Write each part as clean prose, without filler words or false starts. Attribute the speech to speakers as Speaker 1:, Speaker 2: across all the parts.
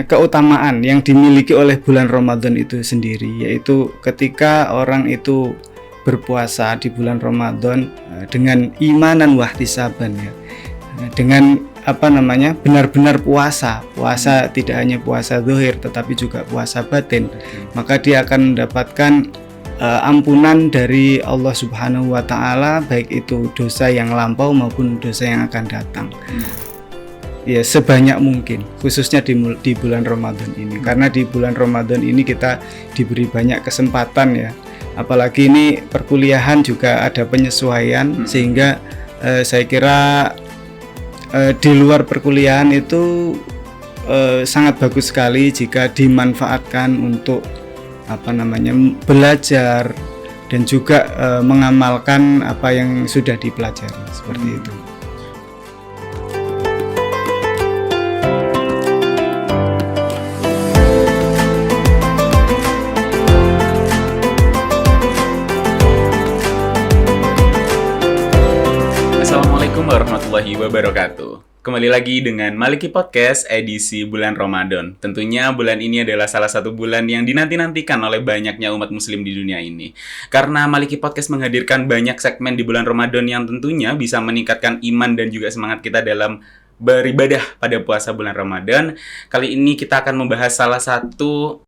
Speaker 1: keutamaan yang dimiliki oleh bulan Ramadan itu sendiri, yaitu ketika orang itu berpuasa di bulan Ramadan dengan imanan wahtisaban ya, dengan benar-benar puasa tidak hanya puasa zahir tetapi juga puasa batin, maka dia akan mendapatkan ampunan dari Allah Subhanahu wa Ta'ala, baik itu dosa yang lampau maupun dosa yang akan datang. Ya, sebanyak mungkin, khususnya di bulan Ramadan ini, karena di bulan Ramadan ini kita diberi banyak kesempatan ya, apalagi ini perkuliahan juga ada penyesuaian, sehingga saya kira di luar perkuliahan itu sangat bagus sekali jika dimanfaatkan untuk belajar dan juga mengamalkan apa yang sudah dipelajari, seperti itu.
Speaker 2: Assalamualaikum warahmatullahi wabarakatuh. Kembali lagi dengan Maliki Podcast edisi bulan Ramadan. Tentunya bulan ini adalah salah satu bulan yang dinanti-nantikan oleh banyaknya umat muslim di dunia ini. Karena Maliki Podcast menghadirkan banyak segmen di bulan Ramadan yang tentunya bisa meningkatkan iman dan juga semangat kita dalam beribadah pada puasa bulan Ramadan. Kali ini kita akan membahas salah satu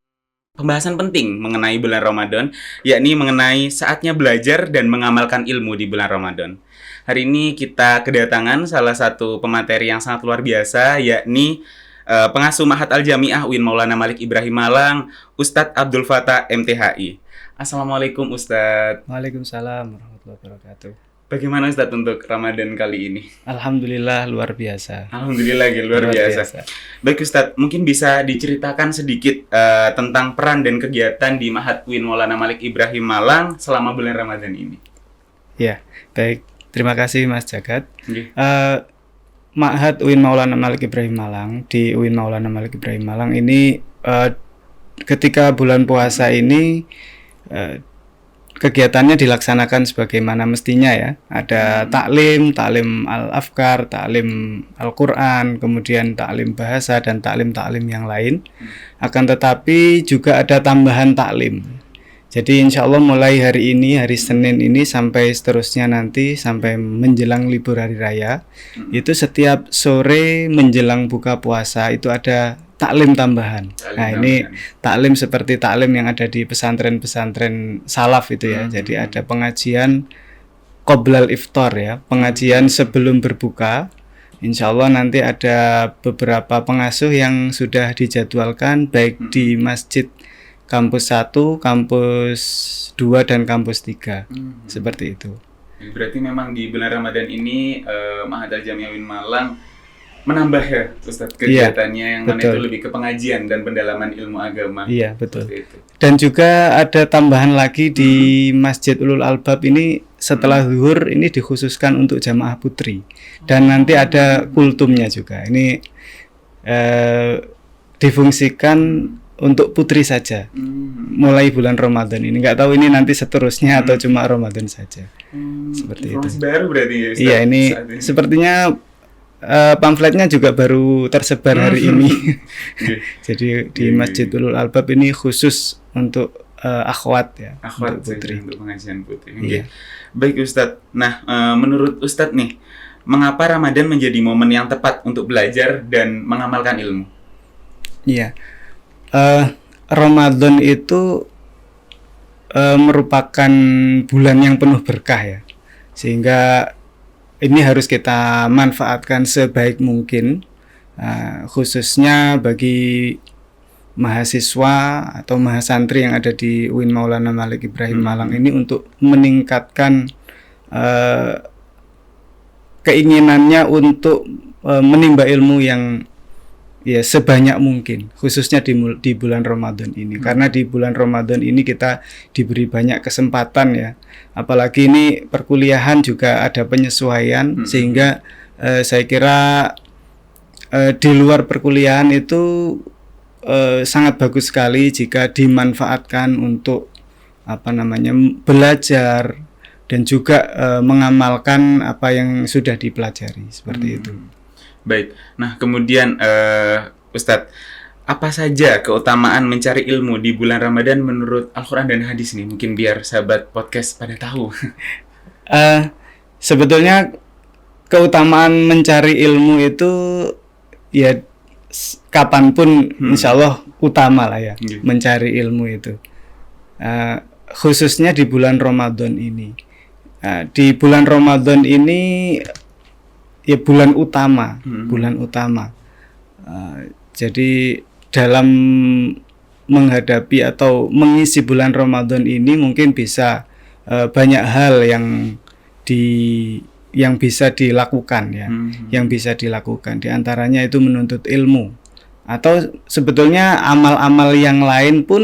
Speaker 2: pembahasan penting mengenai bulan Ramadan, yakni mengenai saatnya belajar dan mengamalkan ilmu di bulan Ramadan. Hari ini kita kedatangan salah satu pemateri yang sangat luar biasa, yakni pengasuh Ma'had Al-Jami'ah UIN Maulana Malik Ibrahim Malang, Ustadz Abdul Fattah MTHI. Assalamualaikum Ustadz.
Speaker 1: Waalaikumsalam warahmatullahi wabarakatuh.
Speaker 2: Bagaimana Ustadz untuk Ramadan kali ini?
Speaker 1: Alhamdulillah luar biasa.
Speaker 2: Alhamdulillah luar biasa. Baik Ustadz, mungkin bisa diceritakan sedikit tentang peran dan kegiatan di Ma'had UIN Maulana Malik Ibrahim Malang selama bulan Ramadan ini.
Speaker 1: Ya, baik. Terima kasih Mas Jagat. Ma'had UIN Maulana Malik Ibrahim Malang, di UIN Maulana Malik Ibrahim Malang ini ketika bulan puasa ini kegiatannya dilaksanakan sebagaimana mestinya ya. Ada taklim al-afkar, taklim Al-Quran, kemudian taklim bahasa dan taklim yang lain. Akan tetapi juga ada tambahan taklim. Jadi insya Allah mulai hari ini, hari Senin ini sampai seterusnya nanti, sampai menjelang libur hari raya, itu setiap sore menjelang buka puasa itu ada taklim tambahan. Ini taklim seperti taklim yang ada di pesantren-pesantren salaf itu ya. Jadi ada pengajian qoblal iftar ya, pengajian sebelum berbuka. Insya Allah nanti ada beberapa pengasuh yang sudah dijadwalkan baik di masjid kampus 1, kampus 2, dan kampus 3. Seperti itu.
Speaker 2: Berarti memang di bulan Ramadan ini Ma'had Al-Jami'ah UIN Malang menambah ya Ustadz kegiatannya yang mana itu lebih ke pengajian dan pendalaman ilmu agama.
Speaker 1: Iya, betul. Dan juga ada tambahan lagi di Masjid Ulul Albab ini setelah zuhur ini dikhususkan untuk jamaah putri. Dan nanti ada kultumnya juga. Ini difungsikan untuk putri saja mulai bulan Ramadan ini. Nggak tahu ini nanti seterusnya atau cuma Ramadan saja. Seperti
Speaker 2: informasi
Speaker 1: itu.
Speaker 2: Baru berarti ya Ustaz?
Speaker 1: Iya, ini sepertinya pamfletnya juga baru tersebar hari ini. Jadi di Masjid Ulul Albab ini khusus untuk akhwat ya,
Speaker 2: akhwat
Speaker 1: untuk putri,
Speaker 2: untuk pengajian putri.
Speaker 1: Iya.
Speaker 2: Baik Ustadz. Nah, menurut Ustadz nih, mengapa Ramadan menjadi momen yang tepat untuk belajar dan mengamalkan ilmu?
Speaker 1: Iya. Ramadan itu merupakan bulan yang penuh berkah ya, sehingga ini harus kita manfaatkan sebaik mungkin, khususnya bagi mahasiswa atau mahasantri yang ada di UIN Maulana Malik Ibrahim Malang ini untuk meningkatkan keinginannya untuk menimba ilmu yang ya sebanyak mungkin, khususnya di bulan Ramadan ini. Karena di bulan Ramadan ini kita diberi banyak kesempatan ya. Apalagi ini perkuliahan juga ada penyesuaian, sehingga saya kira di luar perkuliahan itu sangat bagus sekali jika dimanfaatkan untuk belajar dan juga mengamalkan apa yang sudah dipelajari, seperti itu.
Speaker 2: Baik. Nah, kemudian Ustadz, apa saja keutamaan mencari ilmu di bulan Ramadan menurut Al-Quran dan hadis nih? Mungkin biar sahabat podcast pada tahu.
Speaker 1: Sebetulnya keutamaan mencari ilmu itu ya kapanpun insya Allah utama lah ya, mencari ilmu itu. Khususnya di bulan Ramadan ini. Di bulan Ramadan ini ya bulan utama. Jadi dalam menghadapi atau mengisi bulan Ramadan ini mungkin bisa banyak hal yang bisa dilakukan ya, yang bisa dilakukan. Di antaranya itu menuntut ilmu, atau sebetulnya amal-amal yang lain pun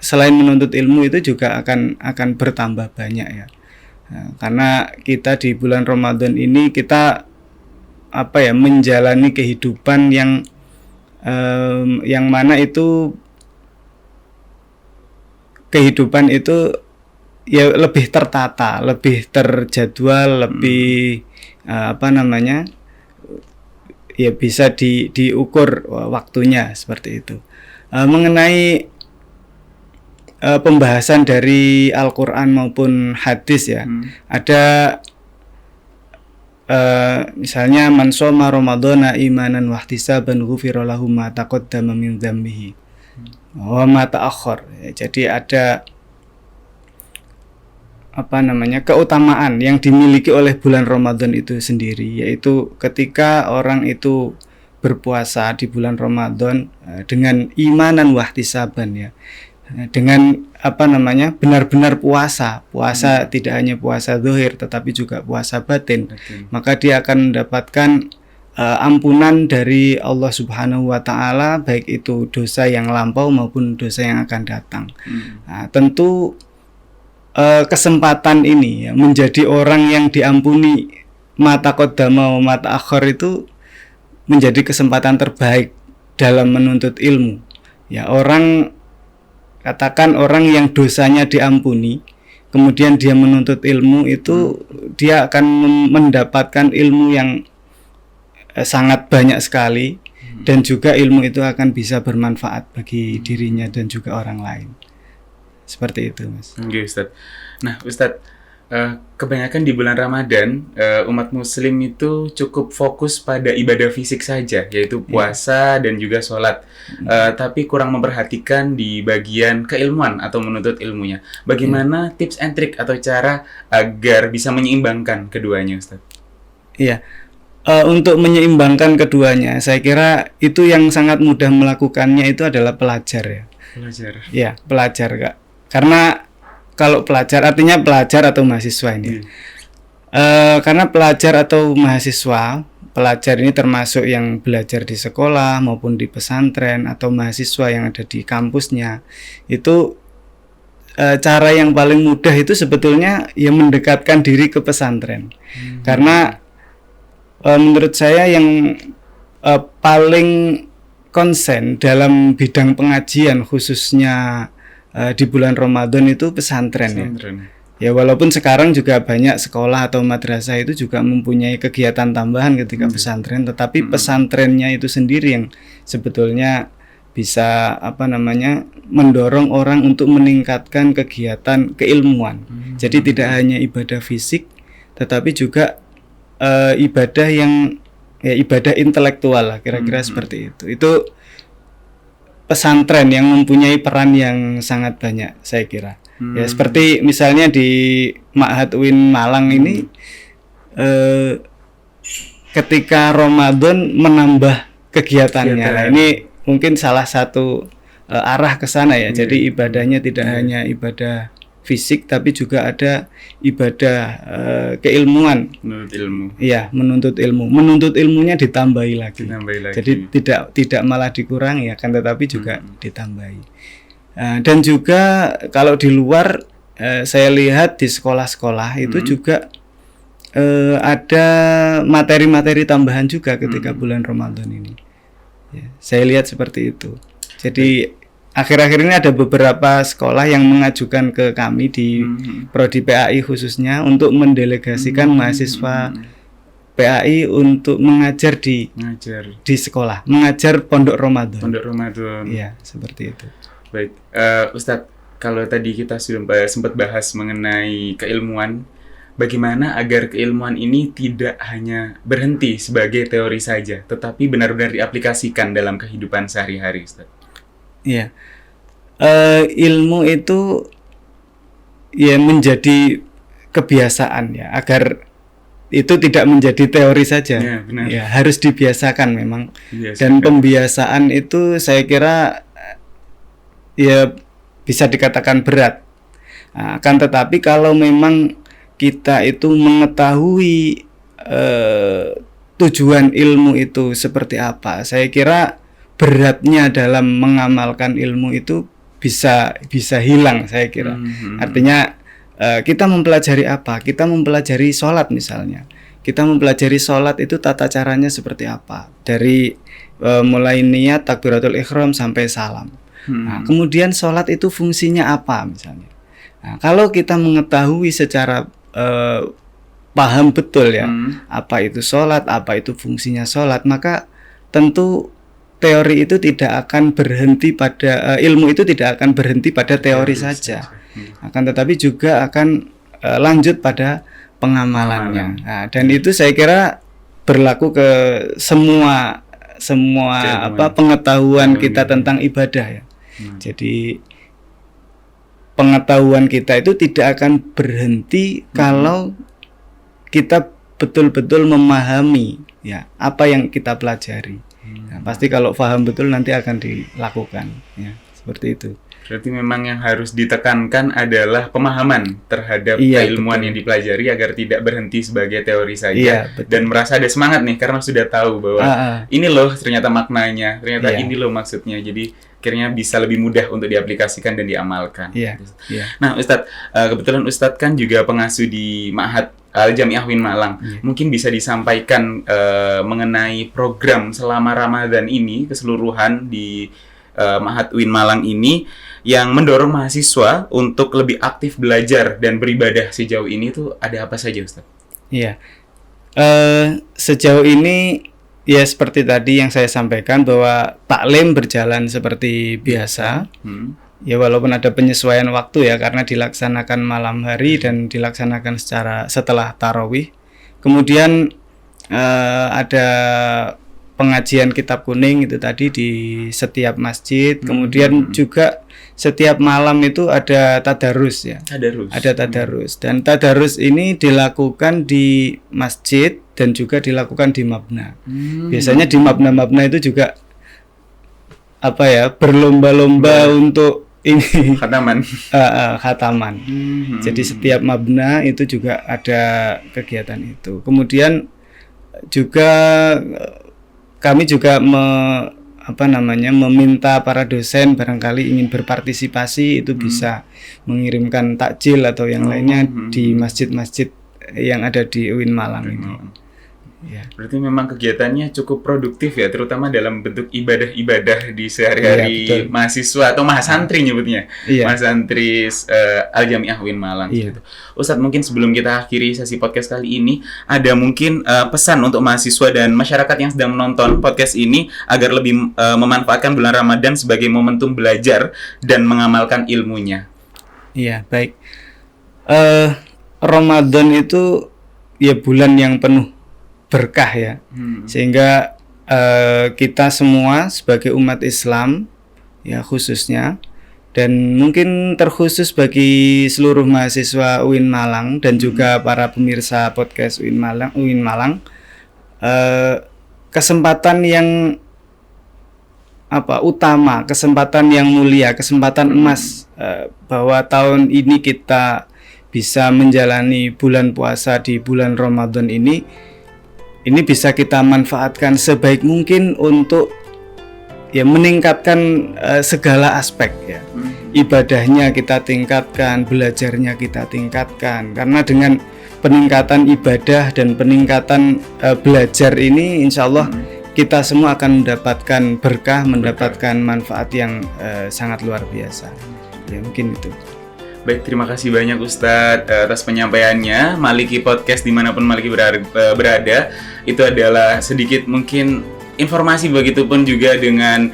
Speaker 1: selain menuntut ilmu itu juga akan bertambah banyak ya. Karena kita di bulan Ramadan ini kita menjalani kehidupan yang mana itu kehidupan itu ya lebih tertata, lebih terjadwal, lebih ya bisa diukur waktunya seperti itu. Mengenai pembahasan dari Al-Quran maupun hadis ya, ada misalnya man shoma ramadhana imanan wahtisaban ghufira lahu ma taqaddama min dzambihi wa ma ta'akhkhar. Jadi ada keutamaan yang dimiliki oleh bulan Ramadan itu sendiri, yaitu ketika orang itu berpuasa di bulan Ramadan dengan imanan wahtisaban ya, dengan benar-benar puasa tidak hanya puasa zahir tetapi juga puasa batin. Maka dia akan mendapatkan ampunan dari Allah Subhanahu wa Ta'ala, baik itu dosa yang lampau maupun dosa yang akan datang. Tentu kesempatan ini ya, menjadi orang yang diampuni mata qaddama wa mata akhir itu menjadi kesempatan terbaik dalam menuntut ilmu ya. Katakan orang yang dosanya diampuni kemudian dia menuntut ilmu itu dia akan mendapatkan ilmu yang sangat banyak sekali, dan juga ilmu itu akan bisa bermanfaat bagi dirinya dan juga orang lain. Seperti itu, Mas.
Speaker 2: Oke, Ustadz. Nah, Ustadz, kebanyakan di bulan Ramadan umat Muslim itu cukup fokus pada ibadah fisik saja, yaitu puasa dan juga sholat, tapi kurang memperhatikan di bagian keilmuan atau menuntut ilmunya. Bagaimana tips and trick atau cara agar bisa menyeimbangkan keduanya, Ustadz?
Speaker 1: Iya. Untuk menyeimbangkan keduanya, saya kira itu yang sangat mudah melakukannya itu adalah pelajar ya. Pelajar Kak. Karena kalau pelajar artinya pelajar atau mahasiswa ini. Karena pelajar atau mahasiswa, pelajar ini termasuk yang belajar di sekolah maupun di pesantren atau mahasiswa yang ada di kampusnya. Itu cara yang paling mudah itu sebetulnya ya mendekatkan diri ke pesantren. Karena menurut saya yang paling konsen dalam bidang pengajian khususnya di bulan Ramadan itu pesantren. Ya walaupun sekarang juga banyak sekolah atau madrasah itu juga mempunyai kegiatan tambahan ketika pesantren, tetapi pesantrennya itu sendiri yang sebetulnya bisa mendorong orang untuk meningkatkan kegiatan keilmuan. Jadi tidak hanya ibadah fisik tetapi juga ibadah yang ibadah intelektual lah, kira-kira seperti itu. Itu pesantren yang mempunyai peran yang sangat banyak, saya kira. Ya seperti misalnya di Ma'had UIN Malang ini, ketika Ramadan menambah kegiatannya. Nah, ini mungkin salah satu arah ke sana ya. Jadi ibadahnya tidak hanya ibadah fisik tapi juga ada ibadah keilmuan. Menuntut ilmu. Menuntut ilmunya ditambahi lagi. Jadi tidak malah dikurangi akan tetapi juga ditambahi. Dan juga kalau di luar saya lihat di sekolah-sekolah itu juga ada materi-materi tambahan juga ketika bulan Ramadan ini. Ya, saya lihat seperti itu. Jadi akhir-akhir ini ada beberapa sekolah yang mengajukan ke kami di Prodi PAI khususnya untuk mendelegasikan mahasiswa PAI untuk mengajar di sekolah, mengajar pondok Ramadan.
Speaker 2: Pondok Ramadan.
Speaker 1: Iya, seperti itu.
Speaker 2: Baik, Ustadz, kalau tadi kita sudah sempat bahas mengenai keilmuan, bagaimana agar keilmuan ini tidak hanya berhenti sebagai teori saja, tetapi benar-benar diaplikasikan dalam kehidupan sehari-hari, Ustaz?
Speaker 1: Iya, ilmu itu ya menjadi kebiasaan ya, agar itu tidak menjadi teori saja.
Speaker 2: Ya, benar.
Speaker 1: Ya, harus dibiasakan memang.
Speaker 2: Biasakan.
Speaker 1: Dan pembiasaan itu saya kira ya bisa dikatakan berat. Nah, akan tetapi kalau memang kita itu mengetahui tujuan ilmu itu seperti apa, saya kira beratnya dalam mengamalkan ilmu itu bisa hilang, saya kira. Artinya kita mempelajari apa? Kita mempelajari sholat misalnya. Kita mempelajari sholat itu tata caranya seperti apa? Dari mulai niat, takbiratul ihram sampai salam. Nah, kemudian sholat itu fungsinya apa misalnya? Nah, kalau kita mengetahui secara paham betul ya, apa itu sholat, apa itu fungsinya sholat, maka tentu teori itu tidak akan berhenti pada ilmu itu tidak akan berhenti pada teori saja. Akan tetapi juga akan lanjut pada pengamalannya. Nah, dan itu saya kira berlaku ke semua pengetahuan kita tentang ibadah ya. Jadi pengetahuan kita itu tidak akan berhenti kalau kita betul-betul memahami ya apa yang kita pelajari. Nah, pasti kalau paham betul nanti akan dilakukan ya, seperti itu.
Speaker 2: Berarti memang yang harus ditekankan adalah pemahaman terhadap keilmuan yang dipelajari agar tidak berhenti sebagai teori saja, dan merasa ada semangat nih karena sudah tahu bahwa ini loh ternyata maknanya, ternyata ini loh maksudnya. Jadi akhirnya bisa lebih mudah untuk diaplikasikan dan diamalkan. Nah, Ustadz, kebetulan Ustadz kan juga pengasuh di Ma'had Al-Jami'ah UIN Malang. Mungkin bisa disampaikan mengenai program selama Ramadan ini keseluruhan di Ma'had UIN Malang ini yang mendorong mahasiswa untuk lebih aktif belajar dan beribadah sejauh ini tuh ada apa saja, Ustaz?
Speaker 1: Iya, sejauh ini ya seperti tadi yang saya sampaikan bahwa taklim berjalan seperti biasa. Ya walaupun ada penyesuaian waktu ya karena dilaksanakan malam hari dan dilaksanakan setelah tarawih. Kemudian ada pengajian kitab kuning itu tadi di setiap masjid. Kemudian juga setiap malam itu ada tadarus ya. Ada tadarus. Dan tadarus ini dilakukan di masjid dan juga dilakukan di mabna. Biasanya di mabna-mabna itu juga berlomba-lomba untuk ini khataman. Jadi setiap mabna itu juga ada kegiatan itu. Kemudian juga kami juga meminta para dosen barangkali ingin berpartisipasi itu bisa mengirimkan takjil atau yang lainnya di masjid-masjid yang ada di UIN Malang ini. Ya.
Speaker 2: Berarti memang kegiatannya cukup produktif ya, terutama dalam bentuk ibadah-ibadah di sehari-hari mahasiswa atau mahasantri nyebutnya. Mahasantri Al-Jami'ah UIN Malang gitu. Ustadz, mungkin sebelum kita akhiri sesi podcast kali ini, ada mungkin pesan untuk mahasiswa dan masyarakat yang sedang menonton podcast ini agar lebih memanfaatkan bulan Ramadan sebagai momentum belajar dan mengamalkan ilmunya.
Speaker 1: Iya, baik. Ramadan itu ya bulan yang penuh berkah ya, sehingga kita semua sebagai umat Islam ya khususnya, dan mungkin terkhusus bagi seluruh mahasiswa UIN Malang dan juga para pemirsa podcast UIN Malang, kesempatan yang utama, kesempatan yang mulia, kesempatan emas, bahwa tahun ini kita bisa menjalani bulan puasa di bulan Ramadan ini bisa kita manfaatkan sebaik mungkin untuk ya meningkatkan segala aspek ya. Ibadahnya kita tingkatkan, belajarnya kita tingkatkan, karena dengan peningkatan ibadah dan peningkatan belajar ini insya Allah kita semua akan mendapatkan berkah, mendapatkan manfaat yang sangat luar biasa ya, mungkin itu.
Speaker 2: Baik, terima kasih banyak Ustadz atas penyampaiannya. Maliki Podcast dimanapun Maliki berada, itu adalah sedikit mungkin informasi, begitupun juga dengan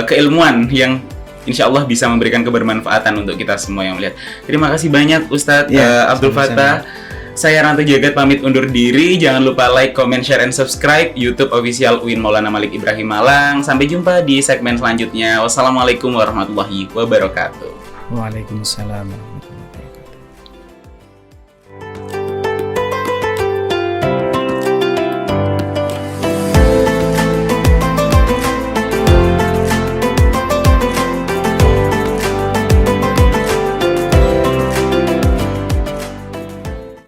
Speaker 2: keilmuan yang insya Allah bisa memberikan kebermanfaatan untuk kita semua yang melihat. Terima kasih banyak Ustadz Abdul Fattah. Saya Ranto Jagat pamit undur diri. Jangan lupa like, comment, share, and subscribe YouTube official UIN Maulana Malik Ibrahim Malang. Sampai jumpa di segmen selanjutnya. Wassalamualaikum warahmatullahi wabarakatuh.
Speaker 1: Waalaikumsalam warahmatullahi wabarakatuh.